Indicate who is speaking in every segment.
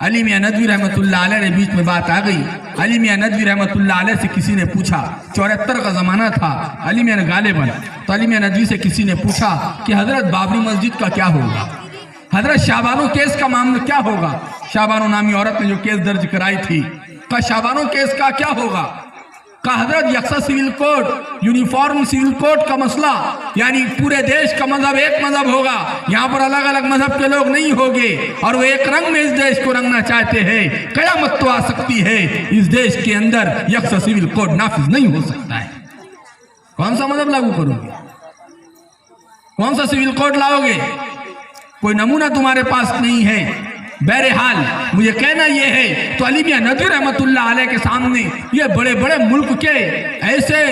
Speaker 1: علی میاں ندوی رحمۃ اللہ علیہ نے بیچ میں بات آ گئی. علی میاں ندوی رحمۃ اللہ علیہ سے کسی نے پوچھا, 74 کا زمانہ تھا, علی میاں غالباً, تو علی میاں ندوی سے کسی نے پوچھا کہ حضرت بابری مسجد کا کیا ہوگا, حضرت شاہبانو کیس کا معاملہ کیا ہوگا. شاہبانو نامی عورت نے جو کیس درج کرائی تھی, کہ شاہبانو کیس کا کیا ہوگا. کہ حضرت یکساں civil code, uniform civil code کا مسئلہ, یعنی پورے دیش کا مذہب ایک مذہب ہوگا, یہاں پر الگ الگ مذہب کے لوگ نہیں ہوگے, اور وہ ایک رنگ میں اس دیش کو رنگنا چاہتے ہیں. قیامت تو آ سکتی ہے, اس دیش کے اندر یکساں سول کوڈ نافذ نہیں ہو سکتا ہے. کون سا مذہب لاگو کرو گے, کون سا سول کوڈ لاؤ گے, کوئی نمونہ تمہارے پاس نہیں ہے. بہرحال مجھے کہنا یہ ہے, تو علی میاں ندوی رحمۃ اللہ علیہ کے سامنے یہ بڑے بڑے ملک کے ایسے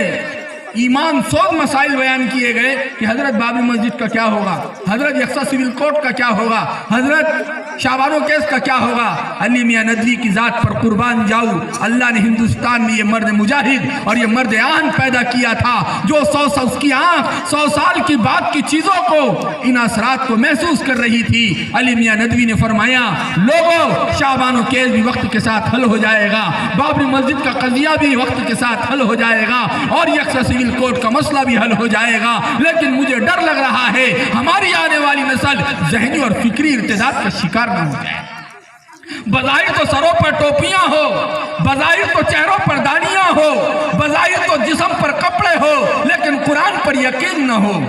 Speaker 1: ایمان سوز مسائل بیان کیے گئے کہ حضرت بابری مسجد کا کیا ہوگا, حضرت یکساں سول کوڈ کا کیا ہوگا, حضرت شاہبانو کیس کا کیا ہوگا. علی میاں ندوی کی ذات پر قربان جاؤ, اللہ نے ہندوستان میں یہ مرد مجاہد اور یہ مرد آن پیدا کیا تھا, جو اس کی آنکھ 100 سال کی بعد کی چیزوں کو, ان اثرات کو محسوس کر رہی تھی. علی میاں ندوی نے فرمایا, لوگوں شاہبانو کیس بھی وقت کے ساتھ حل ہو جائے گا, بابری مسجد کا قضیہ بھی وقت کے ساتھ حل ہو جائے گا, اور یکساں سول کوڈ کا مسئلہ بھی حل ہو جائے گا. لیکن مجھے ڈر لگ رہا ہے ہماری آنے والی نسل ذہنی اور فکری ارتداد کا شکار نہ ہو جائے. بظاہر تو سروں پر ٹوپیاں ہو, بظاہر تو چہروں پر داڑیاں ہو, بظاہر تو جسم پر کپڑے ہو, لیکن قرآن پر یقین نہ ہو,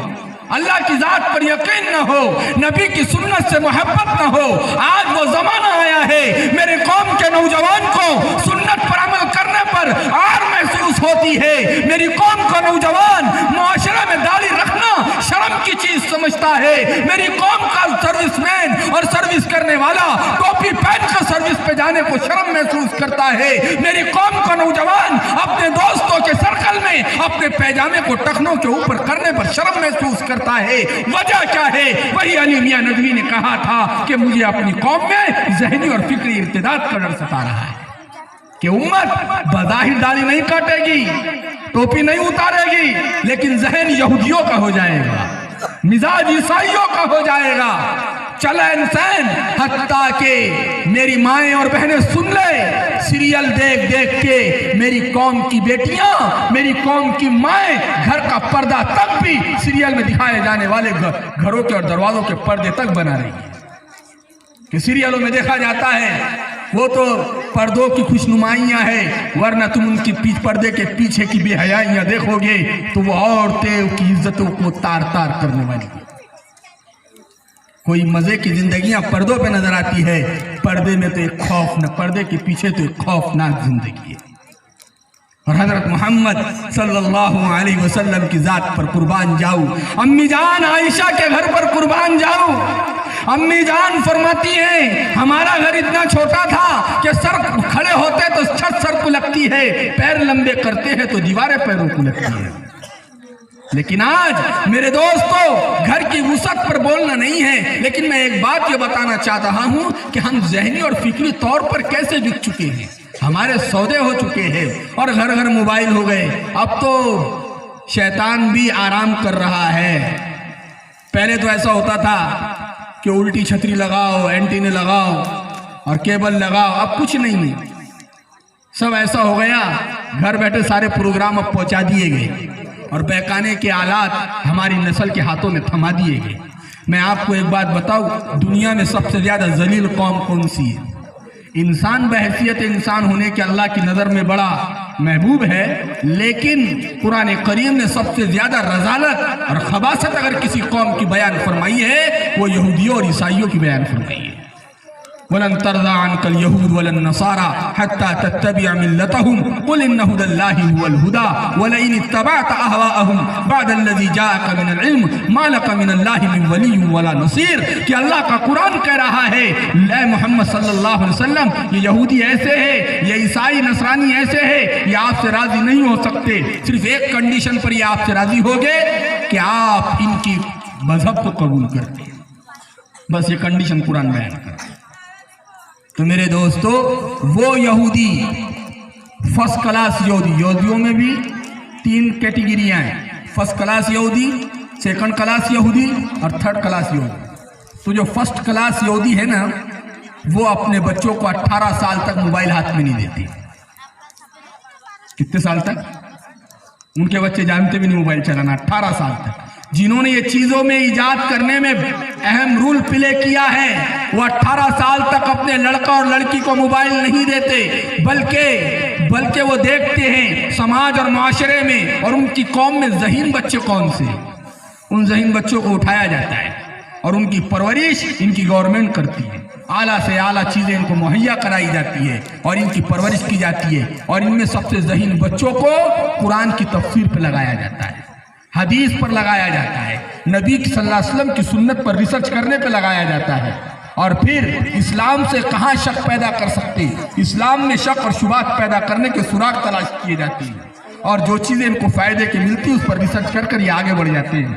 Speaker 1: اللہ کی ذات پر یقین نہ ہو, نبی کی سنت سے محبت نہ ہو. آج وہ زمانہ آیا ہے, میرے قوم کے نوجوان کو سنت پر عمل کرنے پر آر محسوس ہوتی ہے. میری قوم کا نوجوان معاشرے میں داڑھی رکھنا شرم کی چیز سمجھتا ہے. میری قوم کا سروس مین اور سروس کرنے والا ٹوپی پہن کر سروس پہ جانے کو شرم محسوس کرتا ہے. میری قوم کا نوجوان اپنے دوستوں کے سرکل میں اپنے پیجامے کو ٹخنوں کے اوپر کرنے پر شرم محسوس کرتا ہے. وجہ کیا ہے؟ وہی علی میاں ندوی نے کہا تھا کہ مجھے اپنی قوم میں ذہنی اور فکری ارتداد کا ڈر ستا رہا ہے کہ امت بظاہر داڑھی نہیں کاٹے گی, ٹوپی نہیں اتارے گی, لیکن ذہن یہودیوں کا ہو جائے گا, مزاج عیسائیوں کا ہو جائے گا. چلین سین, حتیٰ کہ میری مائیں اور بہنیں سن لے, سیریل دیکھ دیکھ کے میری قوم کی بیٹیاں, میری قوم کی مائیں گھر کا پردہ تک بھی سیریل میں دکھائے جانے والے گھروں کے اور دروازوں کے پردے تک بنا رہی ہیں. کہ سیریلوں میں دیکھا جاتا ہے وہ تو پردوں کی خوش نمائیاں ہیں, ورنہ تم ان کی پردے کے پیچھے کی بے حیائیاں دیکھو گے تو وہ عورتیں کی عزتوں کو تار تار کرنے والی ہیں. کوئی مزے کی زندگیاں پردوں پہ نظر آتی ہے, پردے میں تو ایک خوف نہ, پردے کے پیچھے تو ایک خوفناک زندگی ہے. اور حضرت محمد صلی اللہ علیہ وسلم کی ذات پر قربان جاؤ, امی جان عائشہ کے گھر پر قربان جاؤ. امی جان فرماتی ہیں ہمارا گھر اتنا چھوٹا تھا کہ سر کھڑے ہوتے تو چھت سر کو لگتی ہے, پیر لمبے کرتے ہیں تو دیواریں پیروں کو لگتی ہیں. لیکن آج میرے دوستو گھر کی وسعت پر بولنا نہیں ہے, لیکن میں ایک بات یہ بتانا چاہتا ہوں کہ ہم ذہنی اور فکری طور پر کیسے بک چکے ہیں. ہمارے سودے ہو چکے ہیں اور گھر گھر موبائل ہو گئے. اب تو شیطان بھی آرام کر رہا ہے. پہلے تو ایسا ہوتا تھا کہ الٹی چھتری لگاؤ, اینٹینے لگاؤ اور کیبل لگاؤ, اب کچھ نہیں ہے. سب ایسا ہو گیا, گھر بیٹھے سارے پروگرام اب پہنچا دیے گئے اور بہکانے کے آلات ہماری نسل کے ہاتھوں میں تھما دیے گئے. میں آپ کو ایک بات بتاؤں, دنیا میں سب سے زیادہ ذلیل قوم کون سی ہے؟ انسان بحیثیت انسان ہونے کے اللہ کی نظر میں بڑا محبوب ہے, لیکن قرآن کریم نے سب سے زیادہ رذالت اور خباثت اگر کسی قوم کی بیان فرمائی ہے وہ یہودیوں اور عیسائیوں کی بیان فرمائی ہے. وَلَن تَرْضَىٰ عَنْكَ الْيَهُودُ وَلَا النَّصَارَىٰ حَتَّىٰ تَتَّبِعَ مِلَّتَهُمْ قُلْ إِنَّ هُدَى اللَّهِ هُوَ الْهُدَىٰ وَلَئِنِ اتَّبَعْتَ أَهْوَاءَهُمْ بَعْدَ الَّذِي جَاءَكَ مِنَ الْعِلْمِ مَا لَكَ مِنَ اللَّهِ مِنْ وَلِيٍّ وَلَا نَصِيرٍ. کہ اللہ کا قرآن کہہ رہا ہے اے محمد صلی اللہ علیہ وسلم, یہ یہودی ایسے ہے, یہ عیسائی نصرانی ایسے ہے, یہ آپ سے راضی نہیں ہو سکتے. صرف ایک کنڈیشن پر یہ آپ سے راضی ہوگے کہ آپ ان کی مذہب کو قبول کرتے ہیں. بس یہ کنڈیشن قرآن بیان کرتا ہے. تو میرے دوستو وہ یہودی فرسٹ کلاس یہودی, یہودیوں میں بھی 3 کیٹیگریاں ہیں, فرسٹ کلاس یہودی, سیکنڈ کلاس یہودی اور تھرڈ کلاس یہودی. تو جو فرسٹ کلاس یہودی ہے نا, وہ اپنے بچوں کو 18 سال تک موبائل ہاتھ میں نہیں دیتی. کتنے سال تک؟ ان کے بچے جانتے بھی نہیں موبائل چلانا. 18 سال تک. جنہوں نے یہ چیزوں میں ایجاد کرنے میں اہم رول پلے کیا ہے وہ 18 سال تک اپنے لڑکا اور لڑکی کو موبائل نہیں دیتے، بلکہ وہ دیکھتے ہیں سماج اور معاشرے میں اور ان کی قوم میں ذہین بچے کون سے. ان ذہین بچوں کو اٹھایا جاتا ہے اور ان کی پرورش ان کی گورنمنٹ کرتی ہے. اعلیٰ سے اعلیٰ چیزیں ان کو مہیا کرائی جاتی ہے اور ان کی پرورش کی جاتی ہے، اور ان میں سب سے ذہین بچوں کو قرآن کی تفسیر پہ لگایا جاتا ہے، حدیث پر لگایا جاتا ہے، نبی صلی اللہ علیہ وسلم کی سنت پر ریسرچ کرنے پہ لگایا جاتا ہے. اور پھر اسلام سے کہاں شک پیدا کر سکتے، اسلام میں شک اور شبہات پیدا کرنے کے سراغ تلاش کیے جاتے ہیں، اور جو چیزیں ان کو فائدے کی ملتی اس پر ریسرچ کر کر یہ آگے بڑھ جاتے ہیں.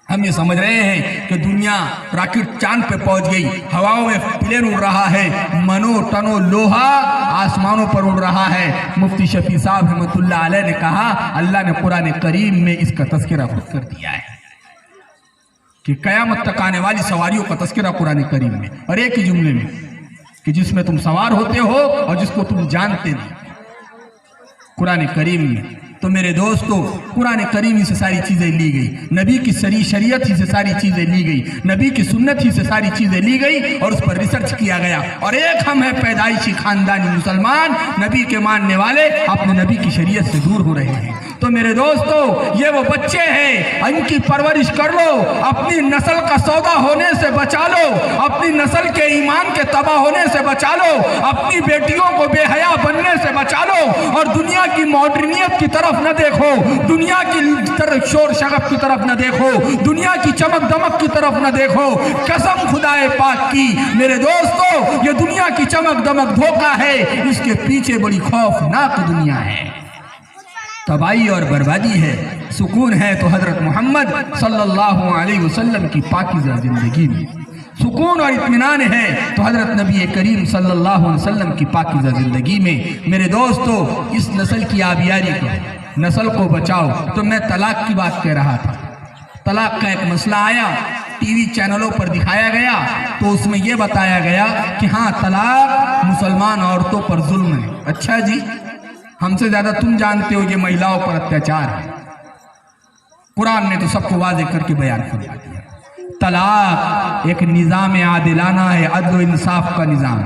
Speaker 1: ہم یہ سمجھ رہے ہیں کہ دنیا راکٹ چاند پہ پہنچ گئی، ہواؤں میں پلین اڑ رہا ہے، منو ٹنو لوہا آسمانوں پر اڑ رہا ہے. مفتی شفیع صاحب رحمۃ اللہ علیہ نے کہا اللہ نے قرآن کریم میں اس کا تذکرہ خود کر دیا ہے کہ قیامت تک آنے والی سواریوں کا تذکرہ قرآن کریم میں، اور ایک ہی جملے میں کہ جس میں تم سوار ہوتے ہو اور جس کو تم جانتے نہیں، قرآن کریم میں. تو میرے دوستو قرآن کریم ہی سے ساری چیزیں لی گئی، نبی کی شریعت ہی سے ساری چیزیں لی گئی، نبی کی سنت ہی سے ساری چیزیں لی گئی اور اس پر ریسرچ کیا گیا. اور ایک ہم ہیں پیدائشی خاندانی مسلمان، نبی کے ماننے والے اپنے نبی کی شریعت سے دور ہو رہے ہیں. تو میرے دوستو یہ وہ بچے ہیں، ان کی پرورش کر لو، اپنی نسل کا سودا ہونے سے بچا لو، اپنی نسل کے ایمان کے تباہ ہونے سے بچا لو، اپنی بیٹیوں کو بے حیا بننے سے بچا لو، اور دنیا کی ماڈرنیت کی طرف نہ دیکھو، دنیا کی طرف شور شغب کی طرف نہ دیکھو، دنیا کی چمک دمک کی طرف نہ دیکھو. قسم خدائے پاک کی میرے دوستو یہ دنیا کی چمک دمک دھوکہ ہے، اس کے پیچھے بڑی خوفناک دنیا ہے، تباہی اور بربادی ہے. سکون ہے تو حضرت محمد صلی اللہ علیہ وسلم کی پاکیزہ زندگی میں، سکون اور اطمینان ہے تو حضرت نبی کریم صلی اللہ علیہ وسلم کی پاکیزہ زندگی میں. میرے دوستو اس نسل کی آبیاری کو، نسل کو بچاؤ. تو میں طلاق کی بات کہہ رہا تھا، طلاق کا ایک مسئلہ آیا، ٹی وی چینلوں پر دکھایا گیا تو اس میں یہ بتایا گیا کہ ہاں طلاق مسلمان عورتوں پر ظلم ہے. اچھا جی، ہم سے زیادہ تم جانتے ہو یہ مہیلاؤں پر اتیاچار ہے. قرآن نے تو سب کو واضح کر کے بیان فرما دیا. طلاق ایک نظام عادلانہ ہے، عدل و انصاف کا نظام.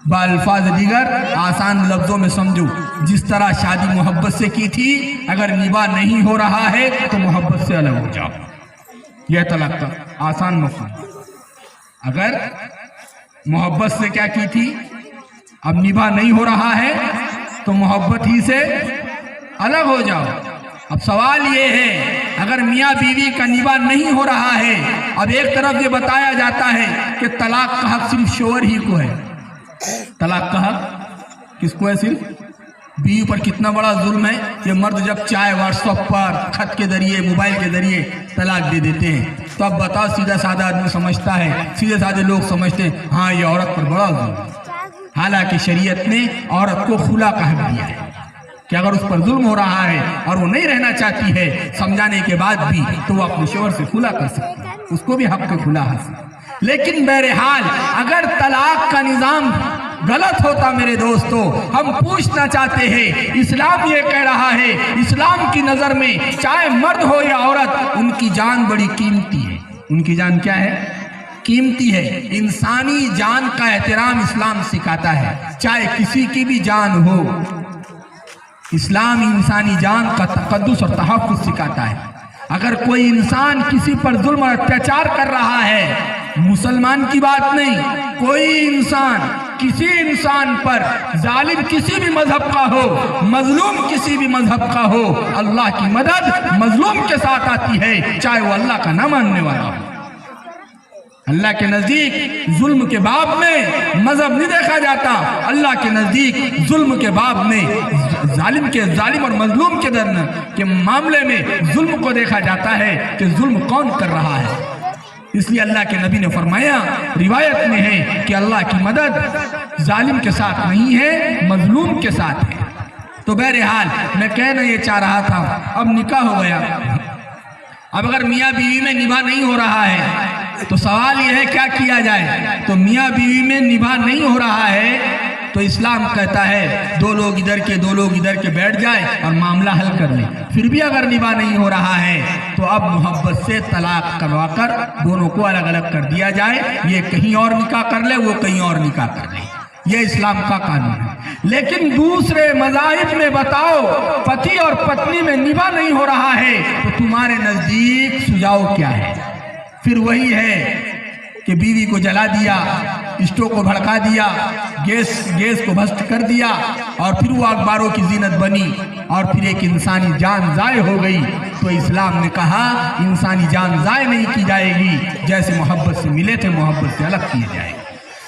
Speaker 1: بالفاظ دیگر آسان لفظوں میں سمجھو، جس طرح شادی محبت سے کی تھی، اگر نباہ نہیں ہو رہا ہے تو محبت سے الگ ہو جاؤ. یہ طلاق کا آسان مفہوم. اگر محبت سے کیا کی تھی، اب نباہ نہیں ہو رہا ہے تو محبت ہی سے الگ ہو جاؤ. اب سوال یہ ہے اگر میاں بیوی کا نباہ نہیں ہو رہا ہے، اب ایک طرف یہ بتایا جاتا ہے کہ طلاق کا حق صرف شوہر ہی کو ہے. طلاق کا حق کس کو ہے؟ صرف بیوی پر. کتنا بڑا ظلم ہے یہ مرد جب چاہے واٹس ایپ پر، خط کے ذریعے، موبائل کے ذریعے طلاق دے دیتے ہیں. تو اب بتاؤ سیدھا سادہ آدمی سمجھتا ہے، سیدھے سادھے لوگ سمجھتے ہیں ہاں یہ عورت پر بڑا ظلم ہے. حالانکہ شریعت نے عورت کو خلا کا حق دیا ہے کہ اگر اس پر ظلم ہو رہا ہے اور وہ نہیں رہنا چاہتی ہے سمجھانے کے بعد بھی تو وہ اپنے شوہر سے خلا کر سکتی ہے، اس کو بھی حق کا خلا حاصل. لیکن بہرحال اگر طلاق کا نظام غلط ہوتا میرے دوستو، ہم پوچھنا چاہتے ہیں اسلام یہ کہہ رہا ہے، اسلام کی نظر میں چاہے مرد ہو یا عورت ان کی جان بڑی قیمتی ہے. ان کی جان کیا ہے؟ قیمتی ہے. انسانی جان کا احترام اسلام سکھاتا ہے، چاہے کسی کی بھی جان ہو. اسلام انسانی جان کا تقدس اور تحفظ سکھاتا ہے. اگر کوئی انسان کسی پر ظلم اور اتیاچار کر رہا ہے، مسلمان کی بات نہیں، کوئی انسان کسی انسان پر، ظالم کسی بھی مذہب کا ہو، مظلوم کسی بھی مذہب کا ہو، اللہ کی مدد مظلوم کے ساتھ آتی ہے، چاہے وہ اللہ کا نہ ماننے والا ہو. اللہ کے نزدیک ظلم کے باب میں مذہب نہیں دیکھا جاتا. اللہ کے نزدیک ظلم کے باب میں ظالم اور مظلوم کے معاملے میں ظلم کو دیکھا جاتا ہے کہ ظلم کون کر رہا ہے. اس لیے اللہ کے نبی نے فرمایا، روایت میں ہے کہ اللہ کی مدد ظالم کے ساتھ نہیں ہے، مظلوم کے ساتھ ہے. تو بہرحال میں کہنا یہ چاہ رہا تھا، اب نکاح ہو گیا، اب اگر میاں بیوی میں نباہ نہیں ہو رہا ہے تو سوال یہ ہے کیا کیا جائے؟ تو میاں بیوی میں نباہ نہیں ہو رہا ہے تو اسلام کہتا ہے دو لوگ ادھر کے بیٹھ جائے اور معاملہ حل کر لیں۔ پھر بھی اگر نباہ نہیں ہو رہا ہے تو اب محبت سے طلاق کروا کر دونوں کو الگ الگ کر دیا جائے، یہ کہیں اور نکاح کر لے، وہ کہیں اور نکاح کر لے، یہ اسلام کا قانون ہے۔ لیکن دوسرے مذاہب میں بتاؤ، پتی اور پتنی میں نباہ نہیں ہو رہا ہے تو تمہارے نزدیک سجاؤ کیا ہے؟ پھر وہی ہے کہ بیوی کو جلا دیا، اسٹو کو بھڑکا دیا، گیس کو بھسٹ کر دیا، اور پھر وہ اخباروں کی زینت بنی اور پھر ایک انسانی جان ضائع ہو گئی۔ تو اسلام نے کہا انسانی جان ضائع نہیں کی جائے گی، جیسے محبت سے ملے تھے محبت سے الگ کیے جائے گی۔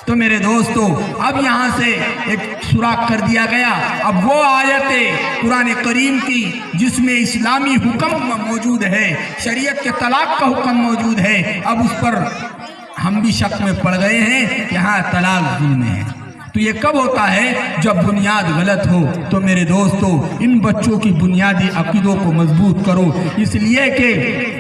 Speaker 1: تو میرے دوستو، اب یہاں سے ایک سراغ کر دیا گیا۔ اب وہ آیت قرآن کریم کی جس میں اسلامی حکم موجود ہے، شریعت کے طلاق کا حکم موجود ہے، اب اس پر ہم بھی شک میں پڑ گئے ہیں کہ ہاں طلاق ظلم ہے۔ تو یہ کب ہوتا ہے؟ جب بنیاد غلط ہو۔ تو میرے دوستو، ان بچوں کی بنیادی عقیدوں کو مضبوط کرو، اس لیے کہ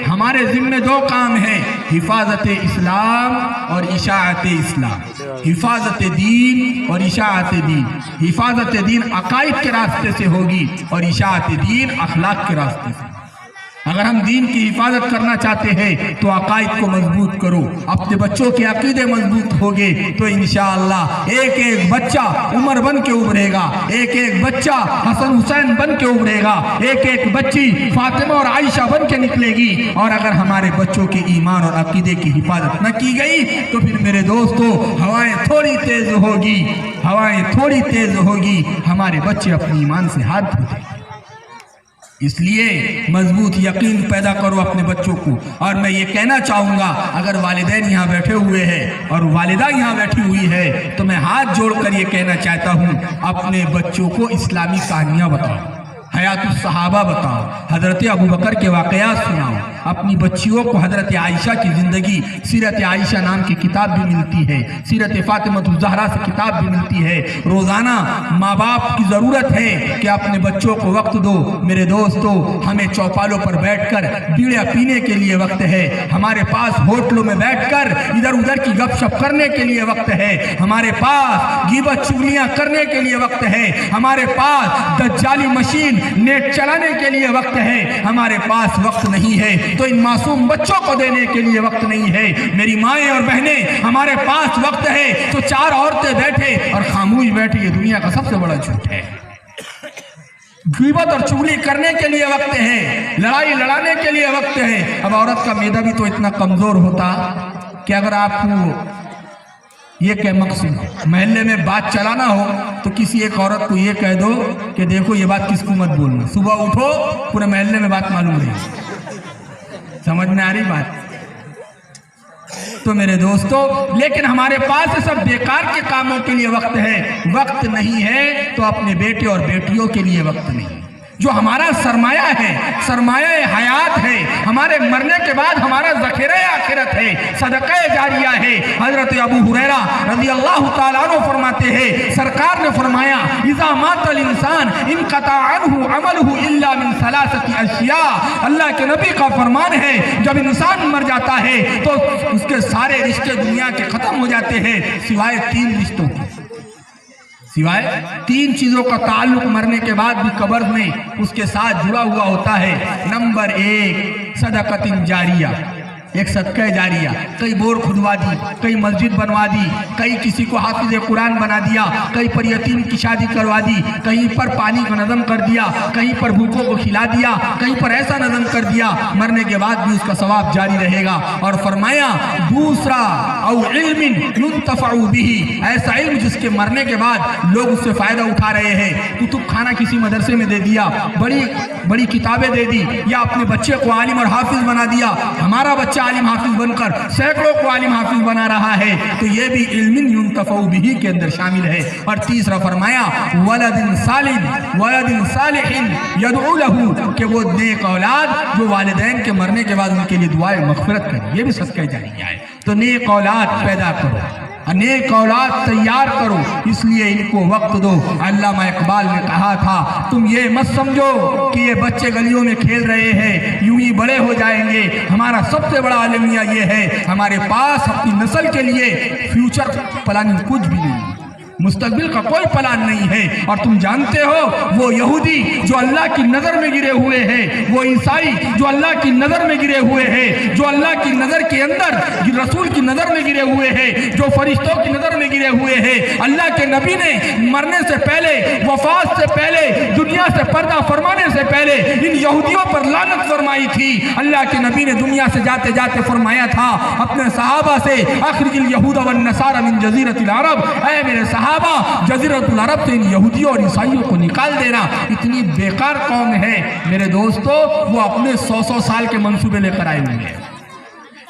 Speaker 1: ہمارے ذمہ دو کام ہیں، حفاظت اسلام اور اشاعت اسلام، حفاظت دین اور اشاعت دین۔ حفاظت دین عقائد کے راستے سے ہوگی اور اشاعت دین اخلاق کے راستے سے۔ اگر ہم دین کی حفاظت کرنا چاہتے ہیں تو عقائد کو مضبوط کرو، اپنے بچوں کے عقیدے مضبوط ہوگے تو انشاءاللہ ایک ایک بچہ عمر بن کے ابھرے گا، ایک ایک بچہ حسن حسین بن کے ابھرے گا، ایک ایک بچی فاطمہ اور عائشہ بن کے نکلے گی۔ اور اگر ہمارے بچوں کے ایمان اور عقیدے کی حفاظت نہ کی گئی تو پھر میرے دوستو ہوائیں تھوڑی تیز ہوگی، ہمارے بچے اپنے ایمان سے ہاتھ دھو دیں گے۔ اس لیے مضبوط یقین پیدا کرو اپنے بچوں کو۔ اور میں یہ کہنا چاہوں گا، اگر والدین یہاں بیٹھے ہوئے ہیں اور والدہ یہاں بیٹھی ہوئی ہے تو میں ہاتھ جوڑ کر یہ کہنا چاہتا ہوں، اپنے بچوں کو اسلامی کہانیاں بتاؤ، حیات الصحابہ بتاؤ، حضرت ابوبکر کے واقعات سناؤ، اپنی بچیوں کو حضرت عائشہ کی زندگی، سیرت عائشہ نام کی کتاب بھی ملتی ہے، سیرت فاطمہ الزہرا سے کتاب بھی ملتی ہے۔ روزانہ ماں باپ کی ضرورت ہے کہ اپنے بچوں کو وقت دو۔ میرے دوستو، ہمیں چوپالوں پر بیٹھ کر بیڑیاں پینے کے لیے وقت ہے، ہمارے پاس ہوٹلوں میں بیٹھ کر ادھر ادھر کی گپ شپ کرنے کے لیے وقت ہے، ہمارے پاس غیبت چغلیاں کرنے کے لیے وقت ہے، ہمارے پاس دجالی مشین نیٹ چلانے کے لیے وقت ہے، ہمارے پاس وقت نہیں ہے تو ان معصوم بچوں کو دینے کے لیے وقت نہیں ہے۔ میری مائیں اور بہنیں، ہمارے پاس وقت ہے تو چار عورتیں بیٹھے اور خاموش بیٹھے، یہ دنیا کا سب سے بڑا جھوٹ ہے۔ غیبت اور چغلی کرنے کے لیے وقت ہے، لڑائی لڑانے کے لیے وقت ہے۔ اب عورت کا معدہ بھی تو اتنا کمزور ہوتا کہ اگر آپ کو یہ کہ مقصد محلے میں بات چلانا ہو تو کسی ایک عورت کو یہ کہہ دو کہ دیکھو یہ بات کس کو مت بولنا، صبح اٹھو پورے محلے میں بات معلوم رہی۔ سمجھ میں آ رہی بات؟ تو میرے دوستو، لیکن ہمارے پاس سب بیکار کے کاموں کے لیے وقت ہے۔ وقت نہیں ہے تو اپنے بیٹے اور بیٹیوں کے لیے وقت نہیں۔ جو ہمارا سرمایہ ہے، سرمایہ حیات ہے، ہمارے مرنے کے بعد ہمارا ذخیرہ آخرت ہے، صدقہ جاریہ ہے۔ حضرت ابو ہریرہ رضی اللہ تعالیٰ عنہ فرماتے ہیں، سرکار نے فرمایا اذا مات الانسان انقطع عنہ عملہ الا من ثلاثۃ اشیاء۔ اللہ کے نبی کا فرمان ہے، جب انسان مر جاتا ہے تو اس کے سارے رشتے دنیا کے ختم ہو جاتے ہیں سوائے تین رشتوں کے، سوائے تین چیزوں کا تعلق مرنے کے بعد بھی قبر میں اس کے ساتھ جڑا ہوا ہوتا ہے۔ نمبر ایک، صدقۃ جاریہ، ایک صدقہ جاریہ، کئی بور کھدوا دی، کئی مسجد بنوا دی، کئی کسی کو حافظ قرآن بنا دیا، کئی پر یتیم کی شادی کروا دی، کہیں پر پانی کا نظم کر دیا، کہیں پر بھوکوں کو کھلا دیا، کہیں پر ایسا نظم کر دیا، مرنے کے بعد بھی اس کا ثواب جاری رہے گا۔ اور فرمایا دوسرا، او علم ينتفع به، ایسا علم جس کے مرنے کے بعد لوگ اس سے فائدہ اٹھا رہے ہیں، کتب خانہ کسی مدرسے میں دے دیا، بڑی بڑی کتابیں دے دی، یا اپنے بچے کو عالم اور حافظ بنا دیا، ہمارا بچہ عالم حافظ بن کر سینکڑوں کو عالم حافظ بنا رہا ہے، تو یہ بھی علم ينتفع به کے اندر شامل ہے۔ اور تیسرا فرمایا ولد صالح يدعو له، کہ وہ نیک اولاد جو والدین کے مرنے کے بعد ان کے لیے دعائیں مغفرت کرے، یہ بھی صدقہ جاریہ ہے۔ تو نیک اولاد پیدا کرو، نیک اولاد تیار کرو، اس لیے ان کو وقت دو۔ علامہ اقبال نے کہا تھا تم یہ مت سمجھو کہ یہ بچے گلیوں میں کھیل رہے ہیں یوں ہی بڑے ہو جائیں گے، ہمارا سب سے بڑا المیہ یہ ہے ہمارے پاس اپنی نسل کے لیے فیوچر پلاننگ کچھ بھی نہیں، مستقبل کا کوئی پلان نہیں ہے۔ اور تم جانتے ہو وہ یہودی جو اللہ کی نظر میں گرے ہوئے ہیں، وہ عیسائی جو اللہ کی نظر میں گرے ہوئے ہیں، جو اللہ کی نظر کے اندر رسول کی نظر میں گرے ہوئے ہیں، جو فرشتوں کی نظر میں گرے ہوئے ہیں، اللہ کے نبی نے مرنے سے پہلے، وفات سے پہلے، دنیا سے پردہ فرمانے سے پہلے ان یہودیوں پر لعنت فرمائی تھی۔ اللہ کے نبی نے دنیا سے جاتے جاتے فرمایا تھا اپنے صحابہ سے اخرج الیہود والنصارى من جزیرۃ العرب، اے میرے صحابہ جزیرۃ العرب سے ان یہودیوں اور عیسائیوں کو نکال دینا۔ اتنی بیکار قوم ہے میرے دوستو، وہ اپنے 100 سال کے منصوبے لے کر آئے ہوئے ہیں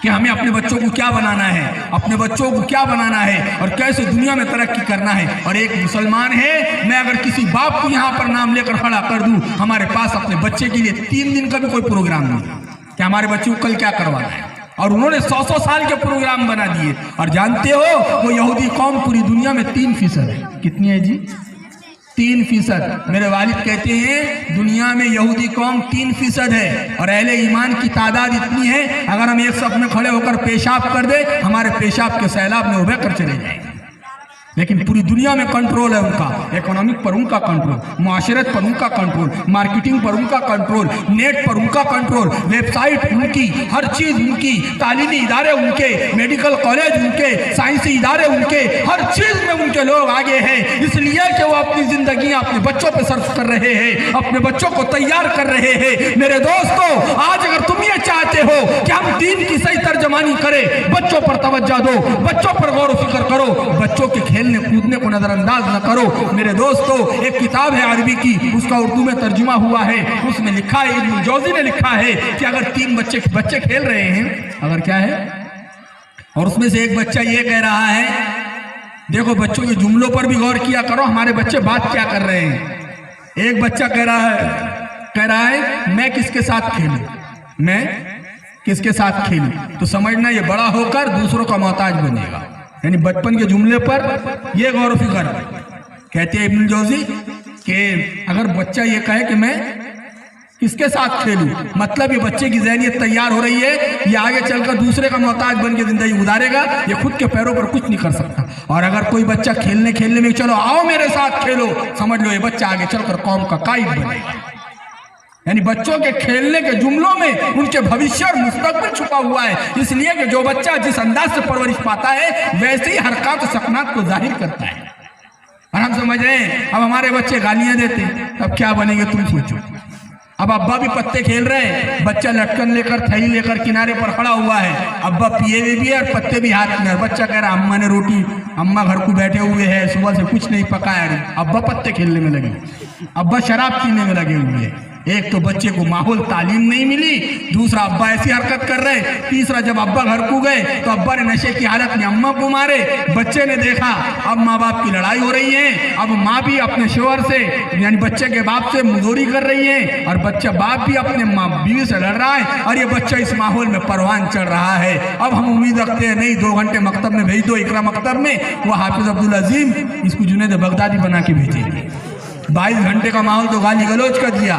Speaker 1: کہ ہمیں اپنے بچوں کو کیا بنانا ہے، اپنے بچوں کو کیا بنانا ہے اور کیسے دنیا میں ترقی کرنا ہے۔ اور ایک مسلمان ہے، میں اگر کسی باپ کو یہاں پر نام لے کر کھڑا کر دوں، ہمارے پاس اپنے بچے کے لیے 3 دن کا بھی کوئی پروگرام نہیں کہ ہمارے بچے کو کل کیا کروانا ہے، اور انہوں نے 100 سال کے پروگرام بنا دیے۔ اور جانتے ہو وہ یہودی قوم پوری دنیا میں 3% ہے۔ کتنی ہے جی؟ 3%۔ میرے والد کہتے ہیں دنیا میں یہودی قوم 3% ہے، اور اہل ایمان کی تعداد اتنی ہے اگر ہم ایک صف میں کھڑے ہو کر پیشاب کر دیں ہمارے پیشاب کے سیلاب میں ابھر کر چلے جائیں گے۔ لیکن پوری دنیا میں کنٹرول ہے ان کا، اکنامک پر ان کا کنٹرول، معاشرت پر ان کا کنٹرول، مارکیٹنگ پر ان کا کنٹرول، نیٹ پر ان کا کنٹرول، ویب سائٹ ان کی، ہر چیز ان کی، تعلیمی ادارے ان کے، میڈیکل کالج ان کے، سائنسی ادارے ان کے، ہر چیز میں ان کے لوگ آگے ہیں، اس لیے کہ وہ اپنی زندگیاں اپنے بچوں پہ صرف کر رہے ہیں، اپنے بچوں کو تیار کر رہے ہیں۔ میرے دوستو، آج اگر تم یہ چاہتے ہو کہ ہم دین کی صحیح ترجمانی کریں، بچوں پر توجہ دو، بچوں پر غور و فکر کرو، بچوں کے کھیلنے کودنے کو نظر انداز نہ کرو۔ میرے دوستو، ایک کتاب ہے عربی کی، اس کا اردو میں ترجمہ ہوا ہے، اس میں لکھا ہے، ابن جوزی نے لکھا ہے کہ اگر 3 بچے کھیل رہے ہیں، اگر کیا ہے، اور اس میں سے ایک بچہ یہ کہہ رہا ہے، دیکھو بچوں کے جملوں پر بھی غور کیا کرو، ہمارے بچے بات کیا کر رہے ہیں۔ ایک بچہ کہہ رہا ہے میں کس کے ساتھ کھیلوں، میں کس کے ساتھ کھیلوں، تو سمجھنا یہ بڑا ہو کر دوسروں کا محتاج بنے گا۔ یعنی بچپن کے جملے پر یہ غور و فکر کہتے ہیں ابن جوزی کہ اگر بچہ یہ کہے کہ میں کس کے ساتھ کھیلوں، مطلب یہ بچے کی ذہنیت تیار ہو رہی ہے، یہ آگے چل کر دوسرے کا محتاج بن کے زندگی گزارے گا، یہ خود کے پیروں پر کچھ نہیں کر سکتا۔ اور اگر کوئی بچہ کھیلنے میں چلو آؤ میرے ساتھ کھیلو، سمجھ لو یہ بچہ آگے چل کر قوم کا قائد بنے گا۔ یعنی بچوں کے کھیلنے کے جملوں میں ان کے بھوشیہ اور مستقبل چھپا ہوا ہے، اس لیے کہ جو بچہ جس انداز سے پرورش پاتا ہے ویسے ہی حرکات و سکنات کو ظاہر کرتا ہے۔ اور ہم سمجھ رہے ہیں اب ہمارے بچے گالیاں دیتے ہیں، اب کیا بنیں گے تم سوچو۔ اب ابا بھی پتے کھیل رہے ہیں، بچہ لٹکن لے کر تھیلی لے کر کنارے پر کھڑا ہوا ہے، ابا پیے ہوئے بھی ہے اور پتے بھی ہاتھ میں، بچہ کہہ رہا اماں نے روٹی، اماں گھر کو بیٹھے ہوئے ہیں، صبح سے کچھ نہیں پکایا رہی، ابا پتے کھیلنے میں لگے، ابا شراب پینے میں لگے ہوئے ہیں۔ ایک تو بچے کو ماحول تعلیم نہیں ملی، دوسرا ابا ایسی حرکت کر رہے، تیسرا جب ابا گھر کو گئے تو ابا نے نشے کی حالت میں اماں کو مارے، بچے نے دیکھا اب ماں باپ کی لڑائی ہو رہی ہے، اب ماں بھی اپنے شوہر سے یعنی بچے کے باپ سے مزدوری کر رہی ہے، اور باپ بھی اپنے ماں بیوی سے لڑ رہا ہے، اور یہ بچہ اس ماحول میں پروان چڑھ رہا ہے۔ اب ہم امید رکھتے ہیں نہیں 2 گھنٹے مکتب میں بھیج دو، اقرا مکتب میں، وہ حافظ عبدالعظیم اس کو جنید بغدادی بنا کے بھیجیں گے۔ 22 گھنٹے کا ماحول تو گالی گلوچ کا دیا،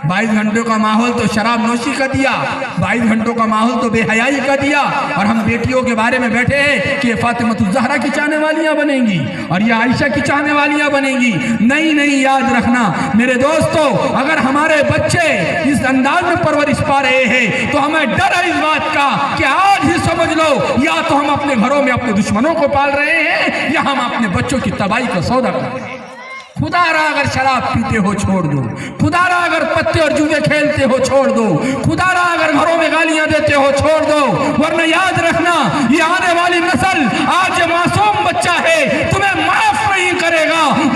Speaker 1: 22 گھنٹوں کا ماحول تو شراب نوشی کا دیا، 22 گھنٹوں کا ماحول تو بے حیائی کا دیا، اور ہم بیٹیوں کے بارے میں بیٹھے ہیں کہ یہ فاطمۃ الزہرا کی چاہنے والیاں بنیں گی اور یہ عائشہ کی چاہنے والیاں بنیں گی۔ نہیں، یاد رکھنا میرے دوستو، اگر ہمارے بچے اس انداز میں پرورش پا رہے ہیں تو ہمیں ڈر ہے اس بات کا کہ آج ہی سمجھ لو یا تو ہم اپنے گھروں میں اپنے دشمنوں کو پال رہے ہیں یا ہم اپنے بچوں کی تباہی کا سودا کر رہے ہیں۔ خدا را اگر شراب پیتے ہو چھوڑ دو، خدا را اگر پتے اور جوئے کھیلتے ہو چھوڑ دو، خدا را اگر گھروں میں گالیاں دیتے ہو چھوڑ دو، ورنہ یاد رکھنا یہ آنے والی نسل، آج یہ معصوم بچہ ہے تمہیں معاف نہیں کرے گا،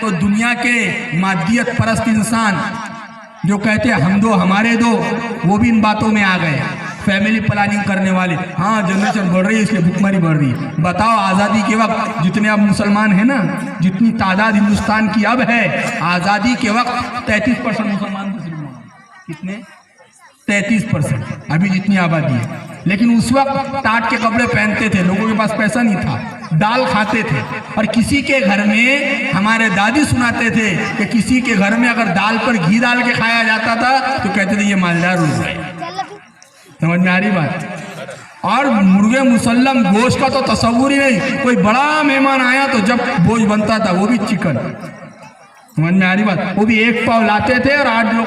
Speaker 1: تو دنیا کے مادیت پرست انسان جو کہتے ہیں ہم دو ہمارے دو، وہ بھی ان باتوں میں آ گئے. فیملی پلاننگ کرنے والے، ہاں جنریشن بڑھ رہی ہے اس لیے بھوکمری بڑھ رہی ہے. بتاؤ آزادی کے وقت جتنے اب مسلمان ہیں نا، جتنی تعداد ہندوستان کی اب ہے، آزادی کے وقت 33% مسلمان تھے. کتنے؟ 33%. ابھی جتنی آبادی ہے. لیکن اس وقت ٹاٹ کے کپڑے پہنتے تھے، لوگوں کے پاس پیسہ نہیں تھا، دال کھاتے تھے. اور کسی کے گھر میں ہمارے دادی سناتے تھے کہ کسی کے گھر میں اگر دال پر گھی ڈال کے کھایا جاتا تھا تو کہتے تھے یہ مالدار ہو گئے. سمجھ میں آ رہی بات؟ اور مرغے مسلم گوشت کا تو تصور ہی نہیں. کوئی بڑا مہمان آیا تو جب گوشت بنتا تھا وہ بھی چکن. سمجھ میں آ رہی بات؟ وہ بھی ایک پاؤ لاتے تھے اور 8 لوگ